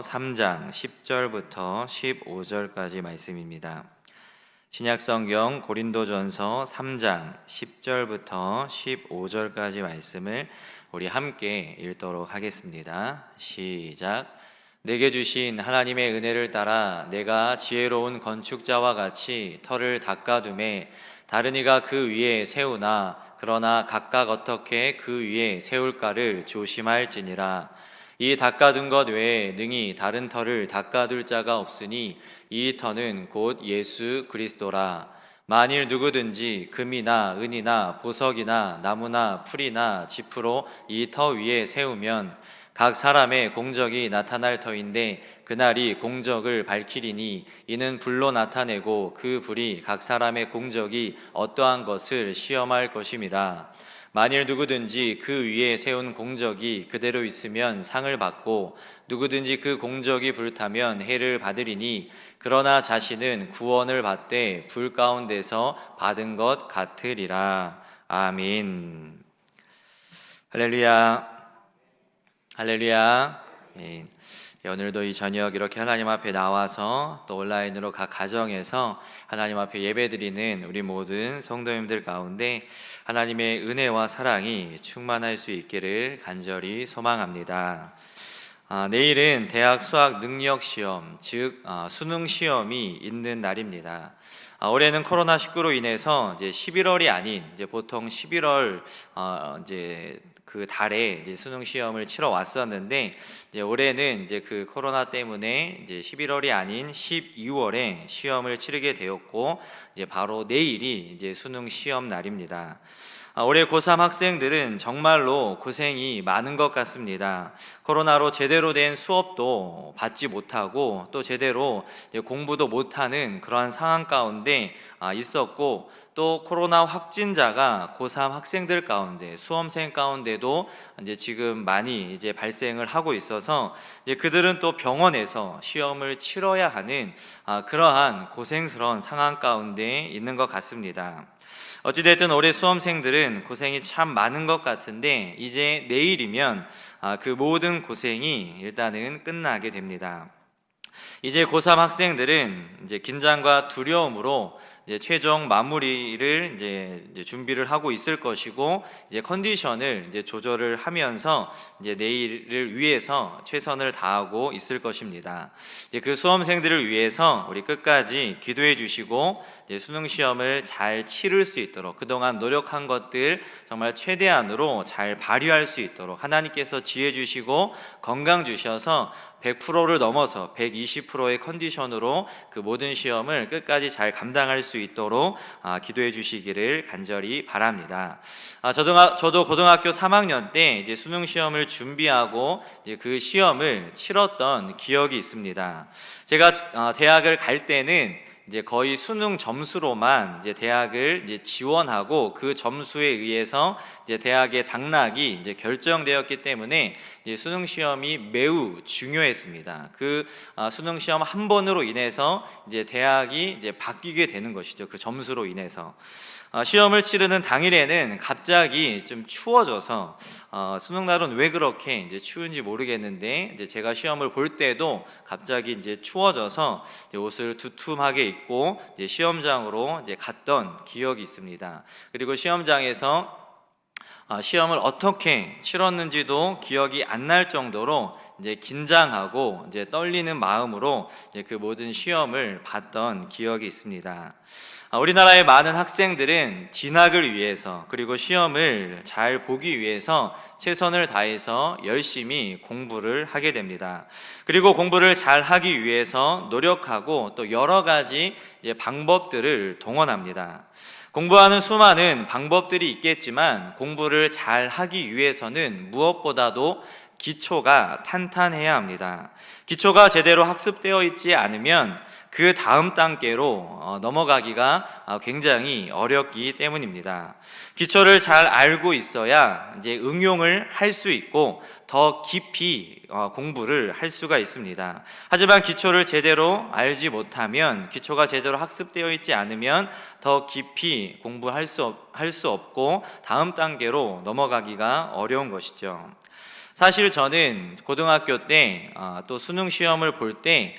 3장 10절부터 15절까지 말씀입니다. 신약성경 고린도전서 3장 10절부터 15절까지 말씀을 우리 함께 읽도록 하겠습니다. 시작. 내게 주신 하나님의 은혜를 따라 내가 지혜로운 건축자와 같이 터를 닦아둠에 다른 이가 그 위에 세우나 그러나 각각 어떻게 그 위에 세울까를 조심할지니라. 이 닦아둔 것 외에 능히 다른 터를 닦아둘 자가 없으니 이 터는 곧 예수 그리스도라. 만일 누구든지 금이나 은이나 보석이나 나무나 풀이나 짚으로 이 터 위에 세우면 각 사람의 공적이 나타날 터인데 그날이 공적을 밝히리니 이는 불로 나타내고 그 불이 각 사람의 공적이 어떠한 것을 시험할 것임이라. 만일 누구든지 그 위에 세운 공적이 그대로 있으면 상을 받고 누구든지 그 공적이 불타면 해를 받으리니 그러나 자신은 구원을 받되 불 가운데서 받은 것 같으리라. 아멘. 할렐루야. 할렐루야. 아멘. 오늘도 이 저녁 이렇게 하나님 앞에 나와서 또 온라인으로 각 가정에서 하나님 앞에 예배드리는 우리 모든 성도님들 가운데 하나님의 은혜와 사랑이 충만할 수 있기를 간절히 소망합니다. 내일은 대학 수학 능력 시험, 즉 수능 시험이 있는 날입니다. 올해는 코로나19로 인해서 이제 11월이 아닌 이제 보통 11월 이제 그 달에 이제 수능 시험을 치러 왔었는데 이제 올해는 이제 그 코로나 때문에 이제 11월이 아닌 12월에 시험을 치르게 되었고 이제 바로 내일이 이제 수능 시험 날입니다. 올해 고3 학생들은 정말로 고생이 많은 것 같습니다. 코로나로 제대로 된 수업도 받지 못하고 또 제대로 공부도 못하는 그러한 상황 가운데 있었고 또 코로나 확진자가 고3 학생들 가운데 수험생 가운데도 이제 지금 많이 이제 발생을 하고 있어서 이제 그들은 또 병원에서 시험을 치러야 하는 그러한 고생스러운 상황 가운데 있는 것 같습니다. 어찌됐든 올해 수험생들은 고생이 참 많은 것 같은데 이제 내일이면 그 모든 고생이 일단은 끝나게 됩니다. 이제 고3 학생들은 이제 긴장과 두려움으로 이제 최종 마무리를 이제 준비를 하고 있을 것이고 이제 컨디션을 이제 조절을 하면서 이제 내일을 위해서 최선을 다하고 있을 것입니다. 이제 그 수험생들을 위해서 우리 끝까지 기도해 주시고 이제 수능 시험을 잘 치를 수 있도록 그동안 노력한 것들 정말 최대한으로 잘 발휘할 수 있도록 하나님께서 지혜 주시고 건강 주셔서 100%를 넘어서 120%의 컨디션으로 그 모든 시험을 끝까지 잘 감당할 수 있도록 기도해 주시기를 간절히 바랍니다. 저도 고등학교 3학년 때 이제 수능 시험을 준비하고 이제 그 시험을 치렀던 기억이 있습니다. 제가 대학을 갈 때는 이제 거의 수능 점수로만 이제 대학을 이제 지원하고 그 점수에 의해서 이제 대학의 당락이 이제 결정되었기 때문에 이제 수능 시험이 매우 중요했습니다. 그 수능 시험 한 번으로 인해서 이제 대학이 이제 바뀌게 되는 것이죠. 그 점수로 인해서. 시험을 치르는 당일에는 갑자기 좀 추워져서 수능 날은 왜 그렇게 이제 추운지 모르겠는데 이제 제가 시험을 볼 때도 갑자기 이제 추워져서 이제 옷을 두툼하게 입고 이제 시험장으로 이제 갔던 기억이 있습니다. 그리고 시험장에서 시험을 어떻게 치렀는지도 기억이 안 날 정도로 이제 긴장하고 이제 떨리는 마음으로 이제 그 모든 시험을 봤던 기억이 있습니다. 우리나라의 많은 학생들은 진학을 위해서 그리고 시험을 잘 보기 위해서 최선을 다해서 열심히 공부를 하게 됩니다. 그리고 공부를 잘 하기 위해서 노력하고 또 여러 가지 이제 방법들을 동원합니다. 공부하는 수많은 방법들이 있겠지만 공부를 잘 하기 위해서는 무엇보다도 기초가 탄탄해야 합니다. 기초가 제대로 학습되어 있지 않으면 그 다음 단계로 넘어가기가 굉장히 어렵기 때문입니다. 기초를 잘 알고 있어야 이제 응용을 할 수 있고 더 깊이 공부를 할 수가 있습니다. 하지만 기초를 제대로 알지 못하면, 기초가 제대로 학습되어 있지 않으면 더 깊이 공부할 수 없고 다음 단계로 넘어가기가 어려운 것이죠. 사실 저는 고등학교 때 또 수능 시험을 볼 때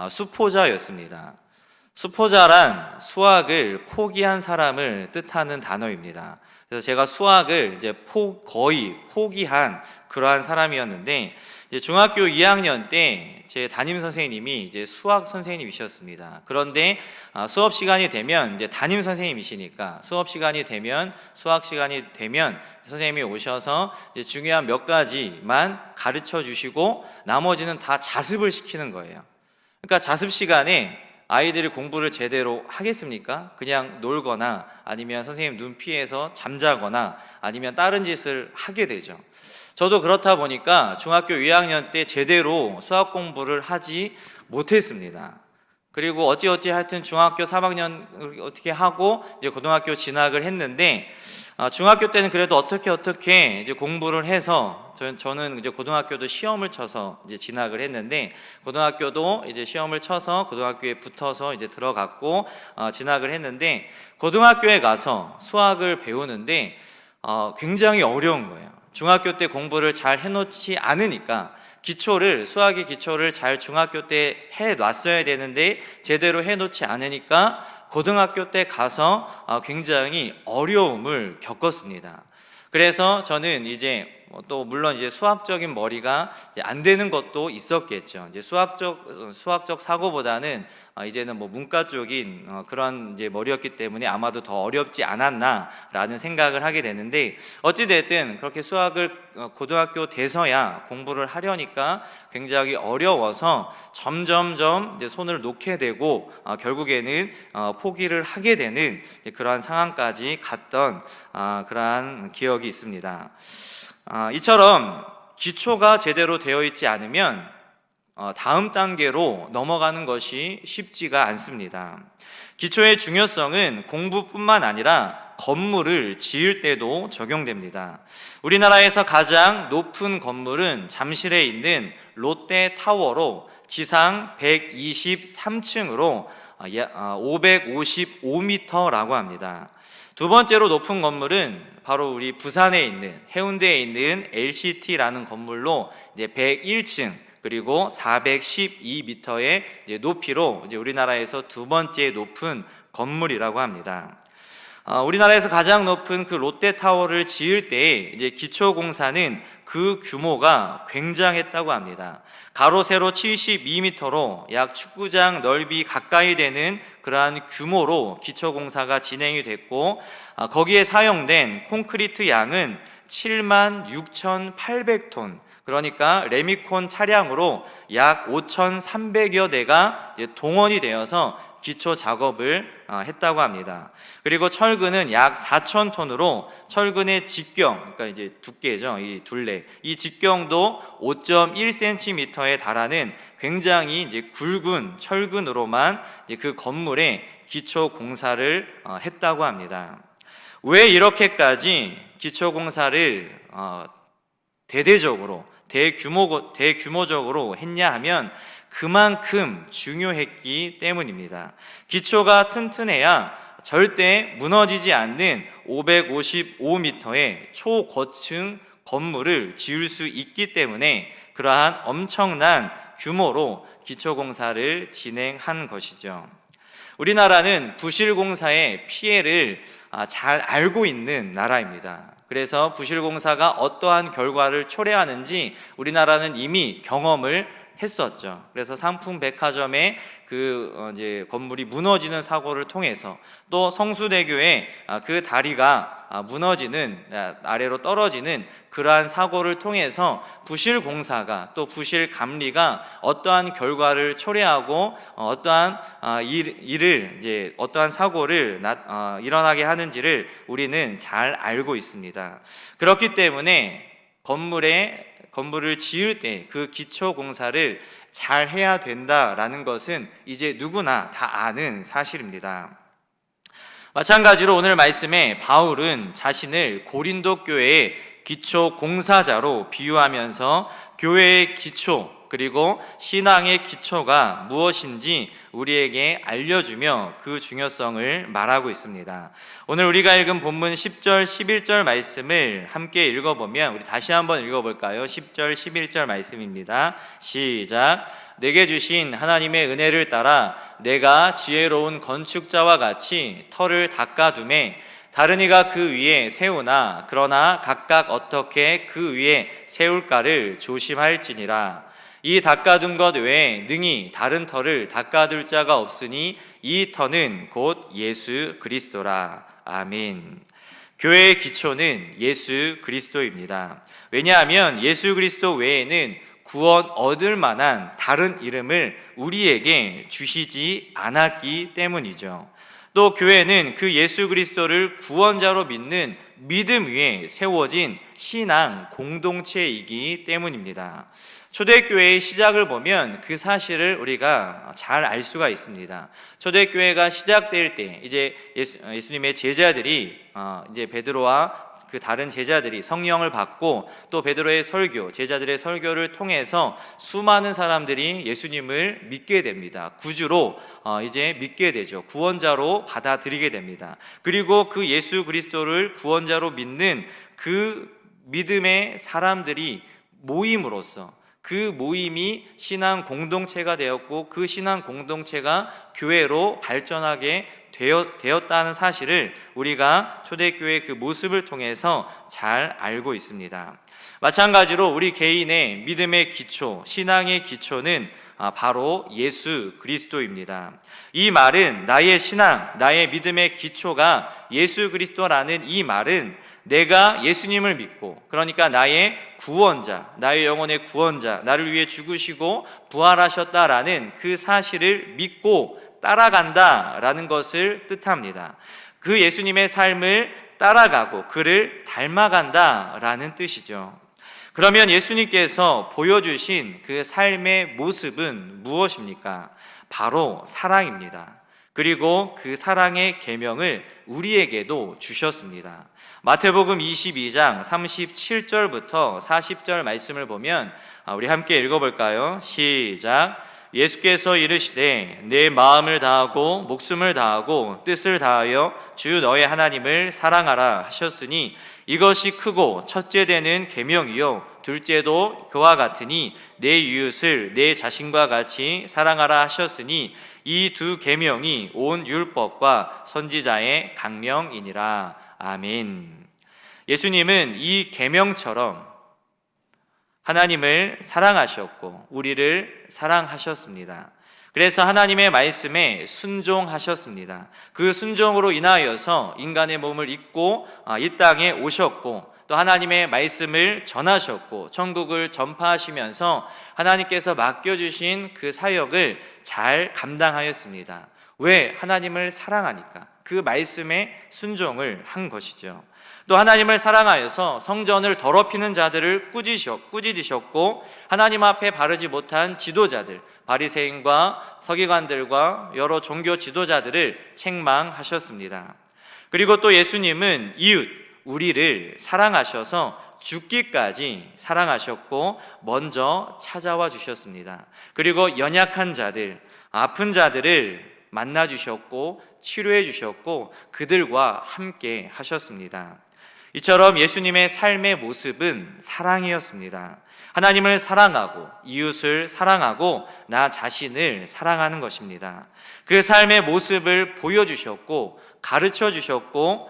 수포자였습니다. 수포자란 수학을 포기한 사람을 뜻하는 단어입니다. 그래서 제가 수학을 이제 거의 포기한 그러한 사람이었는데, 이제 중학교 2학년 때 제 담임 선생님이 이제 수학 선생님이셨습니다. 그런데 수업 시간이 되면 이제 담임 선생님이시니까 수업 시간이 되면 수학 시간이 되면 선생님이 오셔서 이제 중요한 몇 가지만 가르쳐 주시고 나머지는 다 자습을 시키는 거예요. 그러니까 자습 시간에 아이들이 공부를 제대로 하겠습니까? 그냥 놀거나 아니면 선생님 눈 피해서 잠자거나 아니면 다른 짓을 하게 되죠. 저도 그렇다 보니까 중학교 2학년 때 제대로 수학 공부를 하지 못했습니다. 그리고 어찌어찌 하여튼 중학교 3학년 어떻게 하고 이제 고등학교 진학을 했는데, 중학교 때는 그래도 어떻게 이제 공부를 해서 저는 이제 고등학교도 시험을 쳐서 이제 진학을 했는데, 고등학교도 이제 시험을 쳐서 고등학교에 붙어서 이제 들어갔고 진학을 했는데, 고등학교에 가서 수학을 배우는데 굉장히 어려운 거예요. 중학교 때 공부를 잘 해놓지 않으니까 수학의 기초를 잘 중학교 때 해놨어야 되는데 제대로 해놓지 않으니까 고등학교 때 가서 굉장히 어려움을 겪었습니다. 그래서 저는 이제 또 물론 이제 수학적인 머리가 이제 안 되는 것도 있었겠죠. 이제 수학적 사고보다는 이제는 뭐 문과 쪽인 그런 이제 머리였기 때문에 아마도 더 어렵지 않았나라는 생각을 하게 되는데, 어찌 됐든 그렇게 수학을 고등학교 돼서야 공부를 하려니까 굉장히 어려워서 점점점 이제 손을 놓게 되고 결국에는 포기를 하게 되는 그러한 상황까지 갔던 그러한 기억이 있습니다. 이처럼 기초가 제대로 되어 있지 않으면 다음 단계로 넘어가는 것이 쉽지가 않습니다. 기초의 중요성은 공부뿐만 아니라 건물을 지을 때도 적용됩니다. 우리나라에서 가장 높은 건물은 잠실에 있는 롯데타워로 지상 123층으로 555m라고 합니다. 두 번째로 높은 건물은 바로 우리 부산에 있는 해운대에 있는 LCT라는 건물로 이제 101층 그리고 412m의 높이로 이제 우리나라에서 두 번째 높은 건물이라고 합니다. 우리나라에서 가장 높은 그 롯데타워를 지을 때 이제 기초공사는 그 규모가 굉장했다고 합니다. 가로 세로 72m로 약 축구장 넓이 가까이 되는 그러한 규모로 기초공사가 진행이 됐고, 거기에 사용된 콘크리트 양은 76,800톤, 그러니까 레미콘 차량으로 약 5,300여 대가 동원이 되어서 기초 작업을 했다고 합니다. 그리고 철근은 약 4,000톤으로 철근의 직경, 그러니까 이제 두께죠, 이 둘레, 이 직경도 5.1cm에 달하는 굉장히 이제 굵은 철근으로만 이제 그 건물에 기초 공사를 했다고 합니다. 왜 이렇게까지 기초 공사를 대규모적으로 했냐 하면 그만큼 중요했기 때문입니다. 기초가 튼튼해야 절대 무너지지 않는 555m의 초고층 건물을 지을 수 있기 때문에 그러한 엄청난 규모로 기초공사를 진행한 것이죠. 우리나라는 부실공사의 피해를 잘 알고 있는 나라입니다. 그래서 부실공사가 어떠한 결과를 초래하는지 우리나라는 이미 경험을 했었죠. 그래서 상품백화점의 이제 건물이 무너지는 사고를 통해서, 또 성수대교의 그 다리가 무너지는, 아래로 떨어지는 그러한 사고를 통해서 부실공사가, 또 부실감리가 어떠한 결과를 초래하고 어떠한 어떠한 사고를 일어나게 하는지를 우리는 잘 알고 있습니다. 그렇기 때문에 건물을 지을 때 그 기초 공사를 잘 해야 된다라는 것은 이제 누구나 다 아는 사실입니다. 마찬가지로 오늘 말씀에 바울은 자신을 고린도 교회의 기초 공사자로 비유하면서 교회의 기초, 그리고 신앙의 기초가 무엇인지 우리에게 알려주며 그 중요성을 말하고 있습니다. 오늘 우리가 읽은 본문 10절, 11절 말씀을 함께 읽어보면 우리 다시 한번 읽어볼까요? 10절, 11절 말씀입니다. 시작. 내게 주신 하나님의 은혜를 따라 내가 지혜로운 건축자와 같이 터를 닦아두매 다른 이가 그 위에 세우나 그러나 각각 어떻게 그 위에 세울까를 조심할지니라. 이 닦아둔 것 외에 능히 다른 터를 닦아둘 자가 없으니 이 터는 곧 예수 그리스도라. 아멘. 교회의 기초는 예수 그리스도입니다. 왜냐하면 예수 그리스도 외에는 구원 얻을 만한 다른 이름을 우리에게 주시지 않았기 때문이죠. 또 교회는 그 예수 그리스도를 구원자로 믿는 믿음 위에 세워진 신앙 공동체이기 때문입니다. 초대교회의 시작을 보면 그 사실을 우리가 잘 알 수가 있습니다. 초대교회가 시작될 때 이제 예수님의 제자들이 이제 베드로와 그 다른 제자들이 성령을 받고 또 베드로의 설교, 제자들의 설교를 통해서 수많은 사람들이 예수님을 믿게 됩니다. 구주로 이제 믿게 되죠. 구원자로 받아들이게 됩니다. 그리고 그 예수 그리스도를 구원자로 믿는 그 믿음의 사람들이 모임으로써 그 모임이 신앙 공동체가 되었고 그 신앙 공동체가 교회로 발전하게 되었다는 사실을 우리가 초대교회의 그 모습을 통해서 잘 알고 있습니다. 마찬가지로 우리 개인의 믿음의 기초, 신앙의 기초는 바로 예수 그리스도입니다. 이 말은 나의 신앙, 나의 믿음의 기초가 예수 그리스도라는 이 말은 내가 예수님을 믿고, 그러니까 나의 구원자, 나의 영혼의 구원자, 나를 위해 죽으시고 부활하셨다라는 그 사실을 믿고 따라간다라는 것을 뜻합니다. 그 예수님의 삶을 따라가고 그를 닮아간다라는 뜻이죠. 그러면 예수님께서 보여주신 그 삶의 모습은 무엇입니까? 바로 사랑입니다. 그리고 그 사랑의 계명을 우리에게도 주셨습니다. 마태복음 22장 37절부터 40절 말씀을 보면 우리 함께 읽어볼까요? 시작. 예수께서 이르시되 내 마음을 다하고 목숨을 다하고 뜻을 다하여 주 너의 하나님을 사랑하라 하셨으니 이것이 크고 첫째 되는 계명이요 둘째도 그와 같으니 내 이웃을 내 자신과 같이 사랑하라 하셨으니 이 두 계명이 온 율법과 선지자의 강령이니라. 아멘. 예수님은 이 계명처럼 하나님을 사랑하셨고 우리를 사랑하셨습니다. 그래서 하나님의 말씀에 순종하셨습니다. 그 순종으로 인하여서 인간의 몸을 입고 이 땅에 오셨고 또 하나님의 말씀을 전하셨고 천국을 전파하시면서 하나님께서 맡겨주신 그 사역을 잘 감당하였습니다. 왜? 하나님을 사랑하니까 그 말씀에 순종을 한 것이죠. 또 하나님을 사랑하여서 성전을 더럽히는 자들을 꾸짖으셨고 하나님 앞에 바르지 못한 지도자들, 바리새인과 서기관들과 여러 종교 지도자들을 책망하셨습니다. 그리고 또 예수님은 이웃, 우리를 사랑하셔서 죽기까지 사랑하셨고 먼저 찾아와 주셨습니다. 그리고 연약한 자들, 아픈 자들을 만나 주셨고 치료해 주셨고 그들과 함께 하셨습니다. 이처럼 예수님의 삶의 모습은 사랑이었습니다. 하나님을 사랑하고 이웃을 사랑하고 나 자신을 사랑하는 것입니다. 그 삶의 모습을 보여주셨고 가르쳐 주셨고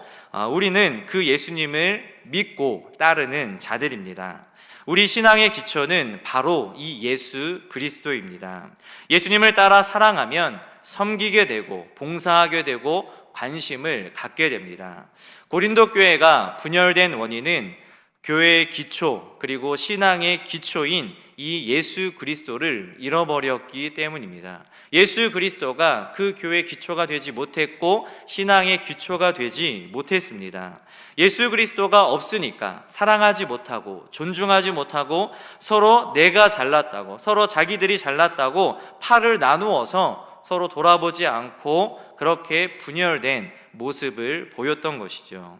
우리는 그 예수님을 믿고 따르는 자들입니다. 우리 신앙의 기초는 바로 이 예수 그리스도입니다. 예수님을 따라 사랑하면 섬기게 되고 봉사하게 되고 관심을 갖게 됩니다. 고린도 교회가 분열된 원인은 교회의 기초 그리고 신앙의 기초인 이 예수 그리스도를 잃어버렸기 때문입니다. 예수 그리스도가 그 교회의 기초가 되지 못했고 신앙의 기초가 되지 못했습니다. 예수 그리스도가 없으니까 사랑하지 못하고 존중하지 못하고 서로 내가 잘났다고 서로 자기들이 잘났다고 팔을 나누어서 서로 돌아보지 않고 그렇게 분열된 모습을 보였던 것이죠.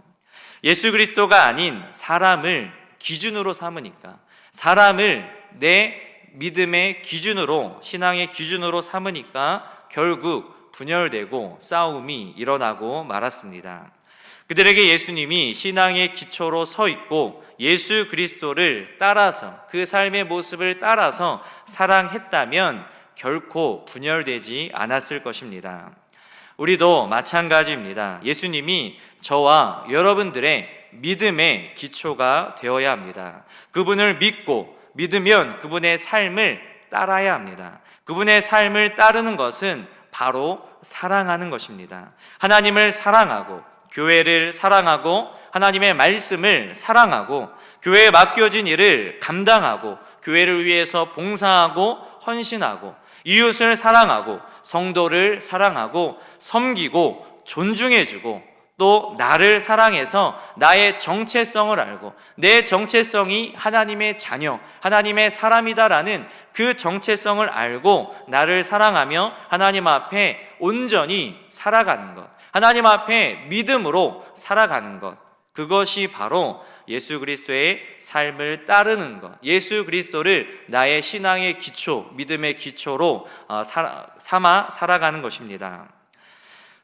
예수 그리스도가 아닌 사람을 기준으로 삼으니까 사람을 내 믿음의 기준으로, 신앙의 기준으로 삼으니까 결국 분열되고 싸움이 일어나고 말았습니다. 그들에게 예수님이 신앙의 기초로 서 있고 예수 그리스도를 따라서, 그 삶의 모습을 따라서 사랑했다면 결코 분열되지 않았을 것입니다. 우리도 마찬가지입니다. 예수님이 저와 여러분들의 믿음의 기초가 되어야 합니다. 그분을 믿으면 그분의 삶을 따라야 합니다. 그분의 삶을 따르는 것은 바로 사랑하는 것입니다. 하나님을 사랑하고, 교회를 사랑하고, 하나님의 말씀을 사랑하고, 교회에 맡겨진 일을 감당하고, 교회를 위해서 봉사하고 헌신하고, 이웃을 사랑하고, 성도를 사랑하고, 섬기고, 존중해주고, 또 나를 사랑해서 나의 정체성을 알고, 내 정체성이 하나님의 자녀, 하나님의 사람이다라는 그 정체성을 알고 나를 사랑하며 하나님 앞에 온전히 살아가는 것, 하나님 앞에 믿음으로 살아가는 것, 그것이 바로 예수 그리스도의 삶을 따르는 것, 예수 그리스도를 나의 신앙의 기초, 믿음의 기초로 삼아 살아가는 것입니다.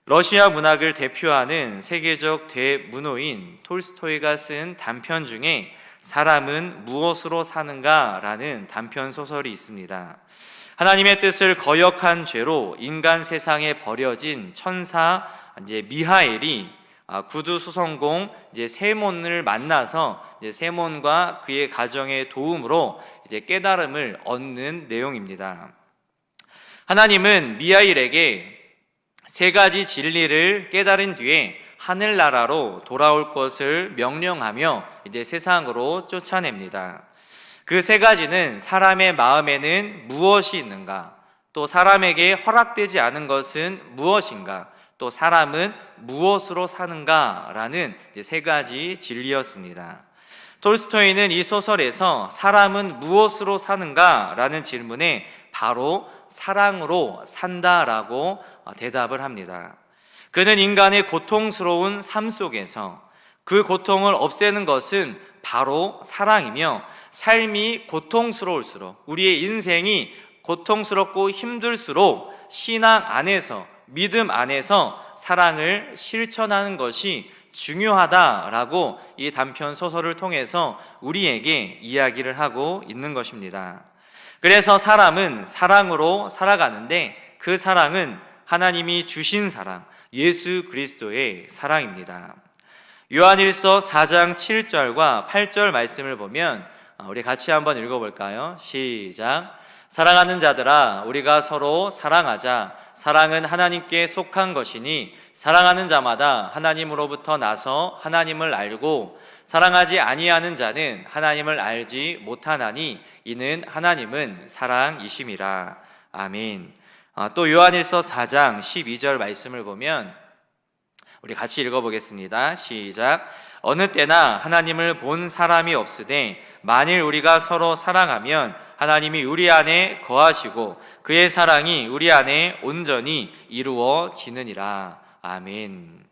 러시아 문학을 대표하는 세계적 대문호인 톨스토이가 쓴 단편 중에 사람은 무엇으로 사는가라는 단편 소설이 있습니다. 하나님의 뜻을 거역한 죄로 인간 세상에 버려진 천사 미하엘이 구두 수성공 세몬을 만나서 세몬과 그의 가정의 도움으로 깨달음을 얻는 내용입니다. 하나님은 미하엘에게 세 가지 진리를 깨달은 뒤에 하늘나라로 돌아올 것을 명령하며 세상으로 쫓아냅니다. 그 세 가지는 사람의 마음에는 무엇이 있는가, 또 사람에게 허락되지 않은 것은 무엇인가, 또 사람은 무엇으로 사는가라는 세 가지 진리였습니다. 톨스토이는 이 소설에서 사람은 무엇으로 사는가라는 질문에 바로 사랑으로 산다라고 대답을 합니다. 그는 인간의 고통스러운 삶 속에서 그 고통을 없애는 것은 바로 사랑이며, 삶이 고통스러울수록, 우리의 인생이 고통스럽고 힘들수록 신앙 안에서, 믿음 안에서 사랑을 실천하는 것이 중요하다라고 이 단편 소설을 통해서 우리에게 이야기를 하고 있는 것입니다. 그래서 사람은 사랑으로 살아가는데 그 사랑은 하나님이 주신 사랑, 예수 그리스도의 사랑입니다. 요한일서 4장 7절과 8절 말씀을 보면 우리 같이 한번 읽어볼까요? 시작. 사랑하는 자들아, 우리가 서로 사랑하자. 사랑은 하나님께 속한 것이니 사랑하는 자마다 하나님으로부터 나서 하나님을 알고, 사랑하지 아니하는 자는 하나님을 알지 못하나니 이는 하나님은 사랑이심이라. 아멘. 또 요한일서 4장 12절 말씀을 보면 우리 같이 읽어보겠습니다. 시작. 어느 때나 하나님을 본 사람이 없으되 만일 우리가 서로 사랑하면 하나님이 우리 안에 거하시고 그의 사랑이 우리 안에 온전히 이루어지느니라. 아멘.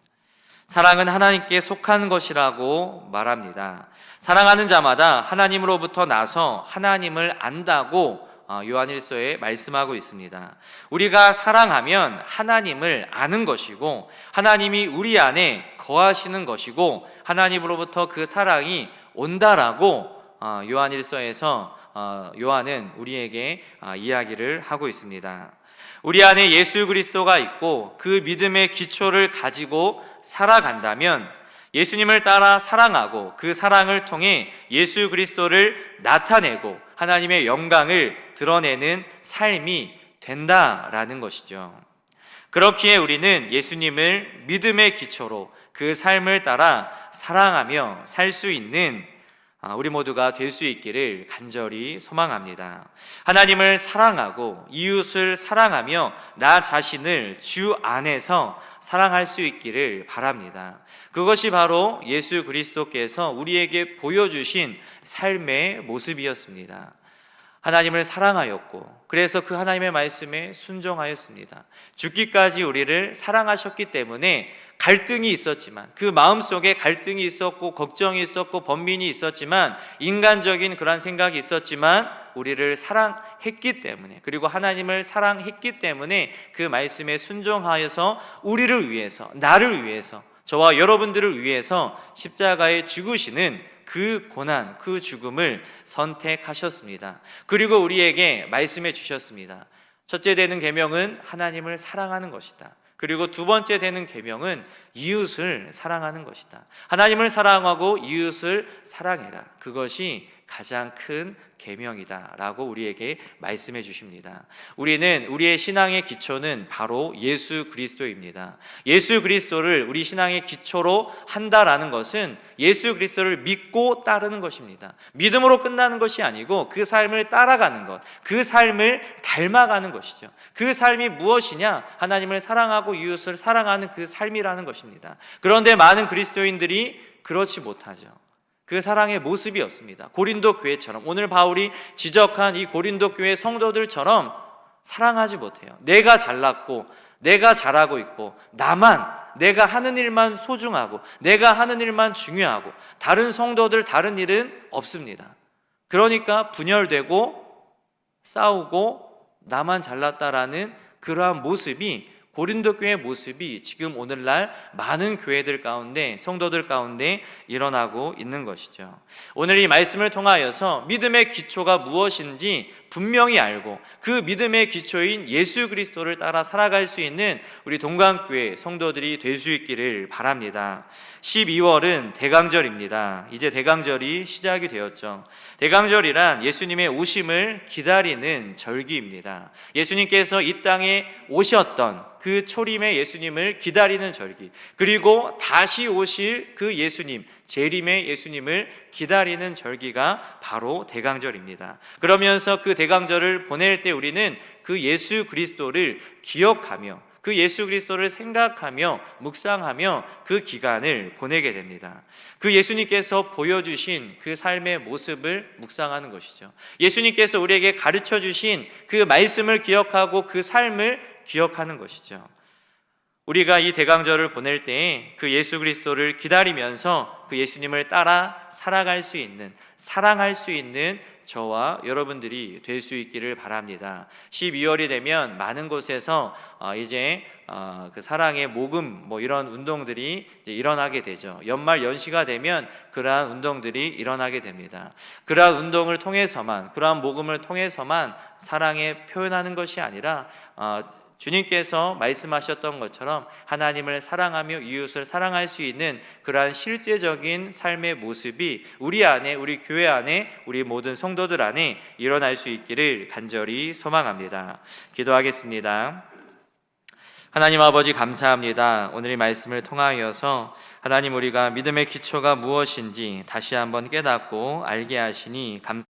사랑은 하나님께 속한 것이라고 말합니다. 사랑하는 자마다 하나님으로부터 나서 하나님을 안다고 요한일서에 말씀하고 있습니다. 우리가 사랑하면 하나님을 아는 것이고, 하나님이 우리 안에 거하시는 것이고, 하나님으로부터 그 사랑이 온다라고 요한일서에서 요한은 우리에게 이야기를 하고 있습니다. 우리 안에 예수 그리스도가 있고 그 믿음의 기초를 가지고 살아간다면, 예수님을 따라 사랑하고 그 사랑을 통해 예수 그리스도를 나타내고 하나님의 영광을 드러내는 삶이 된다라는 것이죠. 그렇기에 우리는 예수님을 믿음의 기초로 그 삶을 따라 사랑하며 살 수 있는 우리 모두가 될 수 있기를 간절히 소망합니다. 하나님을 사랑하고 이웃을 사랑하며 나 자신을 주 안에서 사랑할 수 있기를 바랍니다. 그것이 바로 예수 그리스도께서 우리에게 보여주신 삶의 모습이었습니다. 하나님을 사랑하였고, 그래서 그 하나님의 말씀에 순종하였습니다. 죽기까지 우리를 사랑하셨기 때문에 갈등이 있었지만, 그 마음속에 갈등이 있었고 걱정이 있었고 번민이 있었지만, 인간적인 그런 생각이 있었지만 우리를 사랑했기 때문에, 그리고 하나님을 사랑했기 때문에 그 말씀에 순종하여서 우리를 위해서, 나를 위해서, 저와 여러분들을 위해서 십자가에 죽으시는 그 고난, 그 죽음을 선택하셨습니다. 그리고 우리에게 말씀해 주셨습니다. 첫째 되는 계명은 하나님을 사랑하는 것이다. 그리고 두 번째 되는 계명은 이웃을 사랑하는 것이다. 하나님을 사랑하고 이웃을 사랑해라. 그것이 가장 큰 계명이다 라고 우리에게 말씀해 주십니다. 우리의 신앙의 기초는 바로 예수 그리스도입니다. 예수 그리스도를 우리 신앙의 기초로 한다라는 것은 예수 그리스도를 믿고 따르는 것입니다. 믿음으로 끝나는 것이 아니고 그 삶을 따라가는 것, 그 삶을 닮아가는 것이죠. 그 삶이 무엇이냐? 하나님을 사랑하고 이웃을 사랑하는 그 삶이라는 것입니다. 그런데 많은 그리스도인들이 그렇지 못하죠. 그 사랑의 모습이 없습니다. 고린도 교회처럼, 오늘 바울이 지적한 이 고린도 교회 성도들처럼 사랑하지 못해요. 내가 잘났고 내가 잘하고 있고 내가 하는 일만 소중하고 내가 하는 일만 중요하고 다른 성도들 다른 일은 없습니다. 그러니까 분열되고 싸우고 나만 잘났다라는 그러한 모습이, 고린도 교회의 모습이 지금 오늘날 많은 교회들 가운데, 성도들 가운데 일어나고 있는 것이죠. 오늘 이 말씀을 통하여서 믿음의 기초가 무엇인지 분명히 알고 그 믿음의 기초인 예수 그리스도를 따라 살아갈 수 있는 우리 동강교회 성도들이 될 수 있기를 바랍니다. 12월은 대강절입니다. 이제 대강절이 시작이 되었죠. 대강절이란 예수님의 오심을 기다리는 절기입니다. 예수님께서 이 땅에 오셨던 그 초림의 예수님을 기다리는 절기, 그리고 다시 오실 그 예수님, 재림의 예수님을 기다리는 절기가 바로 대강절입니다. 그러면서 그 대강절을 보낼 때 우리는 그 예수 그리스도를 기억하며 그 예수 그리스도를 생각하며 묵상하며 그 기간을 보내게 됩니다. 그 예수님께서 보여주신 그 삶의 모습을 묵상하는 것이죠. 예수님께서 우리에게 가르쳐 주신 그 말씀을 기억하고 그 삶을 기억하는 것이죠. 우리가 이 대강절을 보낼 때에 그 예수 그리스도를 기다리면서 그 예수님을 따라 살아갈 수 있는, 사랑할 수 있는 저와 여러분들이 될 수 있기를 바랍니다. 12월이 되면 많은 곳에서 이제 그 사랑의 모금 이런 운동들이 이제 일어나게 되죠. 연말 연시가 되면 그러한 운동들이 일어나게 됩니다. 그러한 운동을 통해서만, 그러한 모금을 통해서만 사랑에 표현하는 것이 아니라 주님께서 말씀하셨던 것처럼 하나님을 사랑하며 이웃을 사랑할 수 있는 그러한 실제적인 삶의 모습이 우리 안에, 우리 교회 안에, 우리 모든 성도들 안에 일어날 수 있기를 간절히 소망합니다. 기도하겠습니다. 하나님 아버지 감사합니다. 오늘 이 말씀을 통하여서 하나님, 우리가 믿음의 기초가 무엇인지 다시 한번 깨닫고 알게 하시니 감사합니다.